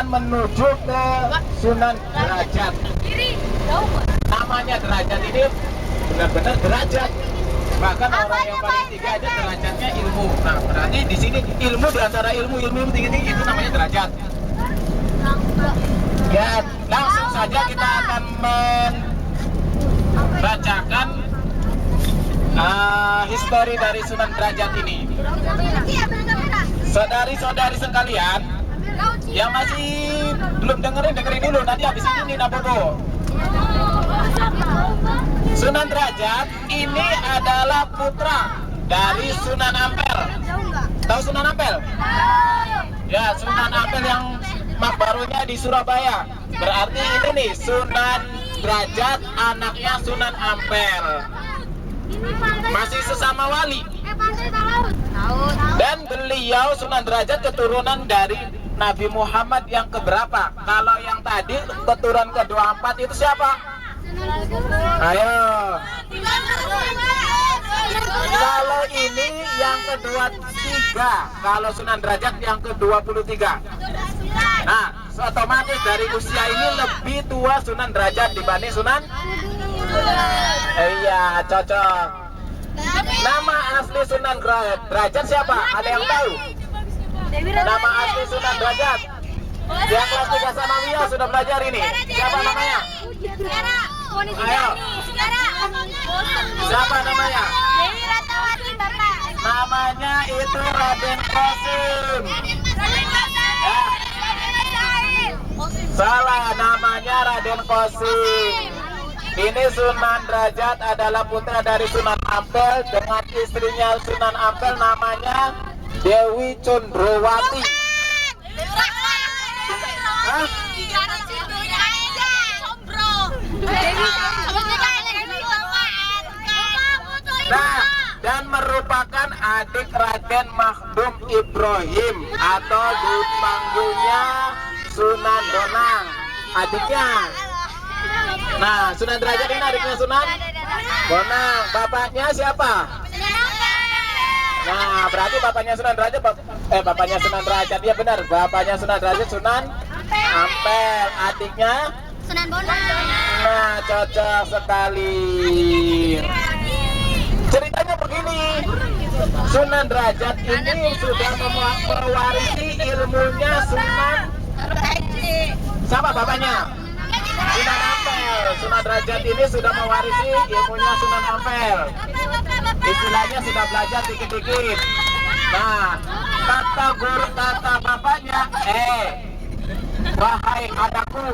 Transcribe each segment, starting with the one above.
menuju ke Sunan Derajat. Namanya derajat ini benar-benar derajat. Bahkan orang yang paling tinggi aja derajatnya ilmu. Nah, berarti di sini ilmu di antara ilmu tinggi-tinggi itu namanya derajat. Ya, langsung saja kita akan membacakan histori dari Sunan Derajat ini. Saudari-saudari sekalian yang masih belum dengerin dulu, nanti habis ini Nina Bobo. Sunan Derajat ini adalah putra dari Sunan Ampel. Tahu Sunan Ampel? Ya, Sunan Ampel yang makbarunya di Surabaya. Berarti ini nih Sunan Derajat anaknya Sunan Ampel. Masih sesama wali. Dan beliau Sunan Derajat keturunan dari Nabi Muhammad yang keberapa? Kalau yang tadi keturunan ke-24 itu siapa? Ayo. Kalau ini yang ke-23, kalau Sunan Derajat yang ke-23. Nah, otomatis dari usia ini lebih tua Sunan Derajat dibanding Sunan. Iya, cocok. Nama asli Sunan Derajat siapa? Ada yang tahu? Nama asli Sunan Derajat yang kelas 3 Sanawiyah sudah belajar ini. Siapa namanya? Ayo. Siapa namanya? Namanya itu Raden Qasim. Ya. Salah, namanya Raden Qasim. Ini Sunan Derajat adalah putra dari Sunan Ampel dengan istrinya Sunan Ampel namanya Dewi Condrowati. Hah? Nah, dan merupakan adik Raden Makhdum Ibrahim atau dipanggilnya Sunan Bonang, adiknya. Nah, Sunan Derajat ini adiknya Sunan Bonang. Bapaknya siapa? Nah, berarti bapaknya Sunan Derajat, bapaknya Sunan Derajat, ya benar, bapaknya Sunan Derajat Sunan Ampel, adiknya Sunan Bonang. Nah, cocok sekali. Ceritanya begini, Sunan Derajat ini sudah mewarisi ilmunya Sunan. Siapa bapaknya? Sunan Ampel. Sunan Derajat ini sudah mewarisi ilmunya Sunan Ampel. Istilahnya sudah belajar dikit-dikit. Nah, kata guru kata bapaknya, wahai anakku,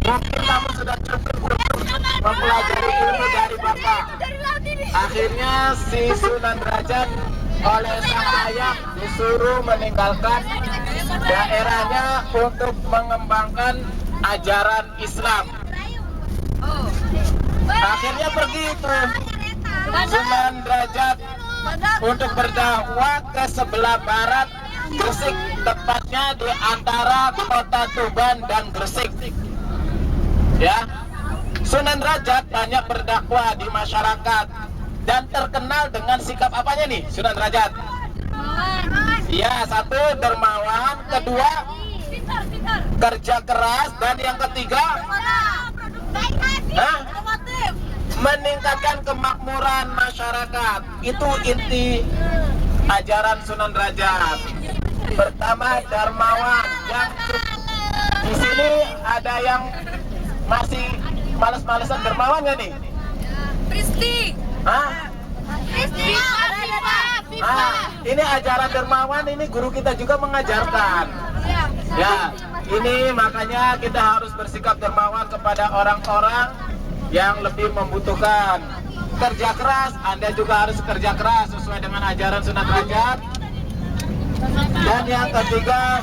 mungkin kamu sudah cukup untuk mempelajari ilmu dari bapak. Akhirnya si Sunan Derajat oleh sang ayah disuruh meninggalkan daerahnya untuk mengembangkan ajaran Islam. Akhirnya pergi itu Sunan Derajat untuk berdakwah ke sebelah barat Gresik, tepatnya di antara kota Tuban dan Gresik. Ya, Sunan Derajat banyak berdakwah di masyarakat dan terkenal dengan sikap apanya nih Sunan Derajat? Ya, satu dermawan, kedua kerja keras, dan yang ketiga meningkatkan kemakmuran masyarakat. Itu inti ajaran Sunan Derajat. Pertama dermawan, yang di sini ada yang masih males-malesan dermawan nggak nih? Pristi. Hah? Pristi. Ini ajaran dermawan, ini guru kita juga mengajarkan. Ya, ini makanya kita harus bersikap dermawan kepada orang-orang yang lebih membutuhkan. Kerja keras, Anda juga harus kerja keras sesuai dengan ajaran Sunan Derajat. Dan yang ketiga,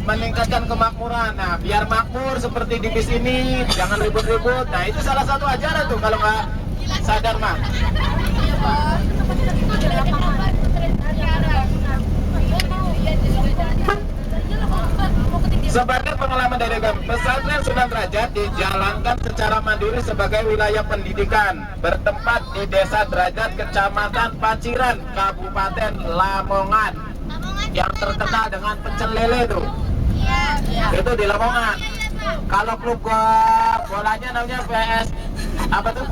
meningkatkan kemakmuran. Nah, biar makmur seperti di bis ini, jangan ribut-ribut. Nah, itu salah satu ajaran tuh kalau nggak sadar mah. Sebagai pengalaman dari pesantren Sunan Derajat dijalankan secara mandiri sebagai wilayah pendidikan, bertempat di Desa Derajat, Kecamatan Paciran, Kabupaten Lamongan, yang terkenal dengan pecel lele tuh. Itu di Lamongan. Kalau klub bolanya namanya PS apa tuh?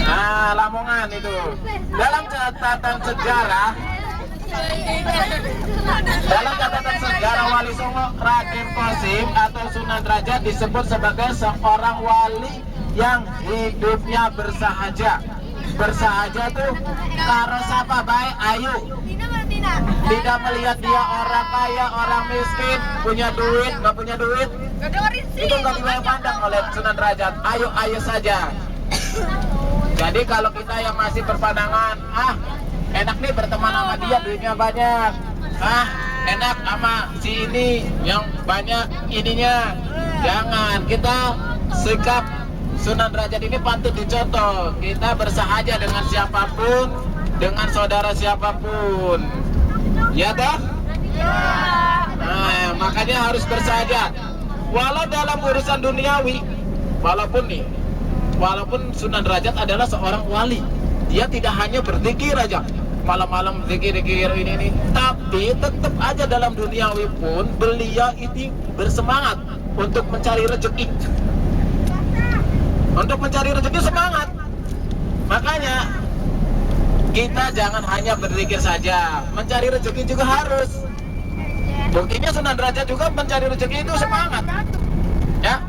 Nah, Lamongan itu. Dalam catatan sejarah Wali Songo Raden Kosim atau Sunan Derajat disebut sebagai seorang wali yang hidupnya bersahaja. Bersahaja tuh karo sapa baik ayu. Tidak melihat dia orang kaya, orang miskin, punya duit, nggak punya duit. Itu nggak dipandang oleh Sunan Derajat. Ayo saja. Jadi kalau kita yang masih berpandangan, enak nih berteman sama dia, duitnya banyak. Enak sama si ini yang banyak ininya. Jangan, kita sikap Sunan Derajat ini patut dicontoh. Kita bersahaja dengan siapapun, dengan saudara siapapun. Ya toh? Nah, makanya harus bersahaja. Walau dalam urusan duniawi, walaupun Sunan Derajat adalah seorang wali, dia tidak hanya berzikir aja, malam-malam zikir ini, tapi tetap aja dalam duniawi pun beliau ini bersemangat untuk mencari rezeki. Untuk mencari rezeki semangat. Makanya kita jangan hanya berzikir saja, mencari rezeki juga harus. Buktinya Sunan Derajat juga mencari rezeki itu semangat. Ya.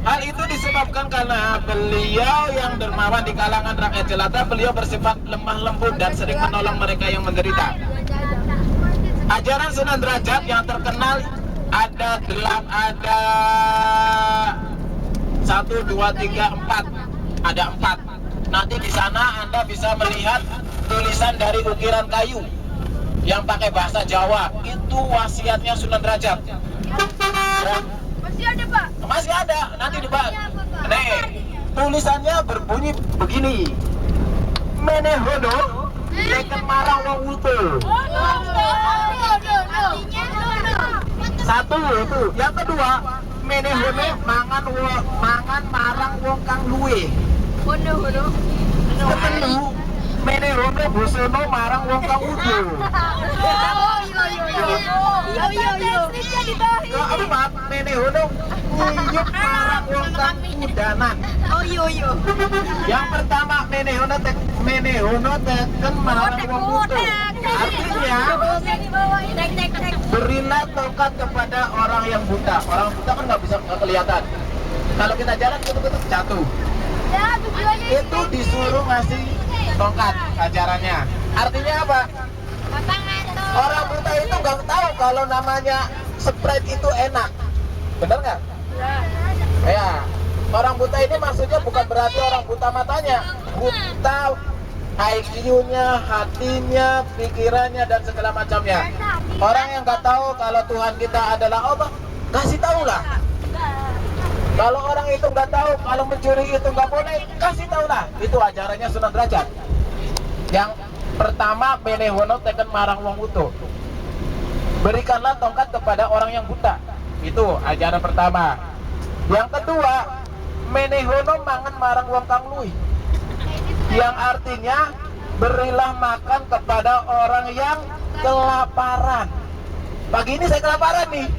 Hal itu disebabkan karena beliau yang dermawan di kalangan rakyat jelata, beliau bersifat lemah lembut dan sering menolong mereka yang menderita. Ajaran Sunan Derajat yang terkenal ada 1, 2, 3, 4. Ada 4. Nanti di sana Anda bisa melihat tulisan dari ukiran kayu yang pakai bahasa Jawa. Itu wasiatnya Sunan Derajat. Masih ada, Pak? Masih ada, nanti dibahas. Nih, tulisannya berbunyi begini. Menehono leken marang wong utuh. Satu itu. Yang kedua, menehono mangan marang wong kang luwe. Ketelu, menehono bosono marang wong kang utuh. Keempat, menehono nguyup marang wong kang udanan. Yang pertama, menehono teken marang wong utuh. Artinya, berilah tongkat kepada orang yang buta. Orang buta kan nggak kelihatan. Kalau kita jalan betul-betul jatuh. Itu disuruh ngasih tongkat ajarannya. Artinya apa? Orang buta itu nggak tahu kalau namanya Sprite itu enak. Bener nggak? Ya. Orang buta ini maksudnya bukan berarti orang buta matanya, buta IQ-nya, hatinya, pikirannya, dan segala macamnya. Orang yang nggak tahu kalau Tuhan kita adalah Allah, kasih tahu lah. Kalau orang itu nggak tahu kalau mencuri itu nggak boleh, kasih tahu lah. Itu ajarannya Sunan Derajat. Yang pertama, menehono teken marang wong utuh. Berikanlah tongkat kepada orang yang buta. Itu ajaran pertama. Yang kedua, menehono mangan marang wong kang luwi. Yang artinya berilah makan kepada orang yang kelaparan. Pagi ini saya kelaparan nih.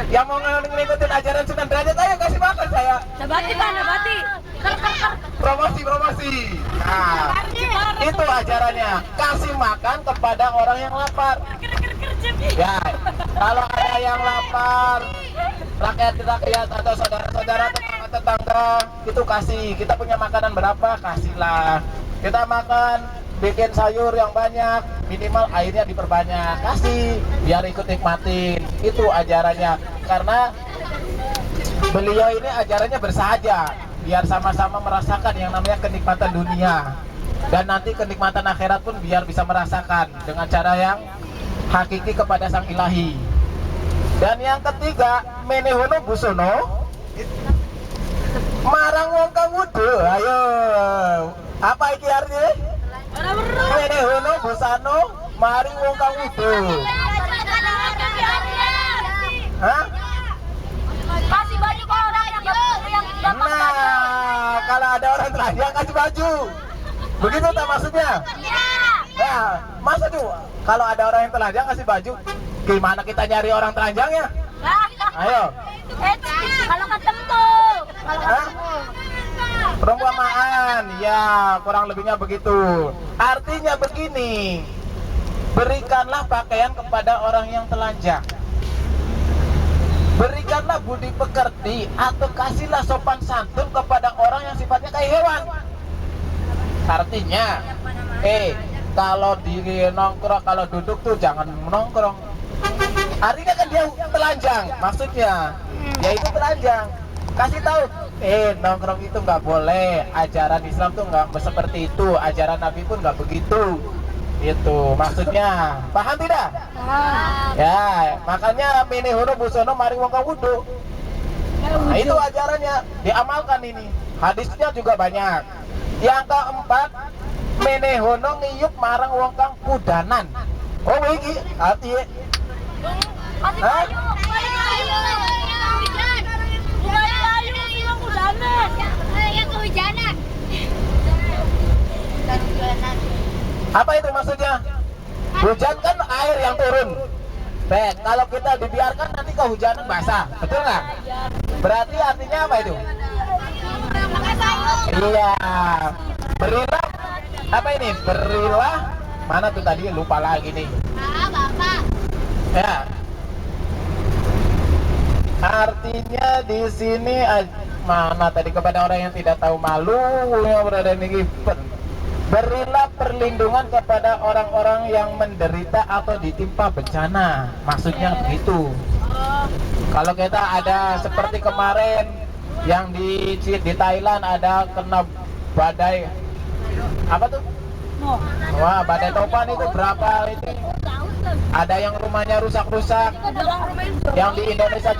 Yang mau ngikutin ajaran Sunan Derajat, ayo kasih makan saya. Nabati, Pak, nabati. Promosi. Nah, itu ajarannya. Kasih makan kepada orang yang lapar. Ya, kalau ada yang lapar, rakyat atau saudara-saudara, tetangga, itu kasih. Kita punya makanan berapa, kasihlah. Kita makan, bikin sayur yang banyak, minimal airnya diperbanyak, kasih, biar ikut nikmatin. Itu ajarannya. Karena beliau ini ajarannya bersahaja, biar sama-sama merasakan yang namanya kenikmatan dunia. Dan nanti kenikmatan akhirat pun biar bisa merasakan dengan cara yang hakiki kepada Sang Ilahi. Dan yang ketiga, menehono busono marang wong kang wudu. Ayo, apa iki artinya? Menehono busano maring wong kang wudu. Hah? Kasih baju ke orang yang Nah, kalau ada orang telanjang kasih baju. Begitu tak maksudnya? Iya. Ya, masa tuh kalau ada orang yang telanjang kasih baju, gimana kita nyari orang telanjangnya? Ayo. Kalau ketemu. Hah? Perumpamaan, ya kurang lebihnya begitu. Artinya begini, berikanlah pakaian kepada orang yang telanjang. Berikanlah budi pekerti atau kasihlah sopan santun kepada orang yang sifatnya kayak hewan. Artinya, kalau di nongkrong, kalau duduk tuh jangan nongkrong. Artinya kan dia telanjang, maksudnya dia itu telanjang. Kasih tahu, nongkrong itu nggak boleh. Ajaran Islam tuh nggak seperti itu. Ajaran Nabi pun nggak begitu. Itu maksudnya, paham tidak? Ya, makanya mini huru busono mari wong kang wudu. Nah, itu ajarannya, diamalkan ini. Hadisnya juga banyak. Yang keempat, mini hono ngiyup marang wong kang kudanan. Oh iki arti. Hah? Apa itu maksudnya? Hujan kan air yang turun. Kalau kita dibiarkan nanti kehujanan basah, betul nggak? Berarti artinya apa itu? Iya. Berilah apa ini? Berilah mana tuh tadi lupa lagi nih. Bapak. Ya. Artinya di sini mana tadi kepada orang yang tidak tahu malu yang berada di berilah perlindungan kepada orang-orang yang menderita atau ditimpa bencana. Maksudnya begitu. Kalau kita ada seperti kemarin yang di Thailand ada kena badai apa tuh? Wah, badai topan itu berapa ini? Ada yang rumahnya rusak-rusak. Yang di Indonesia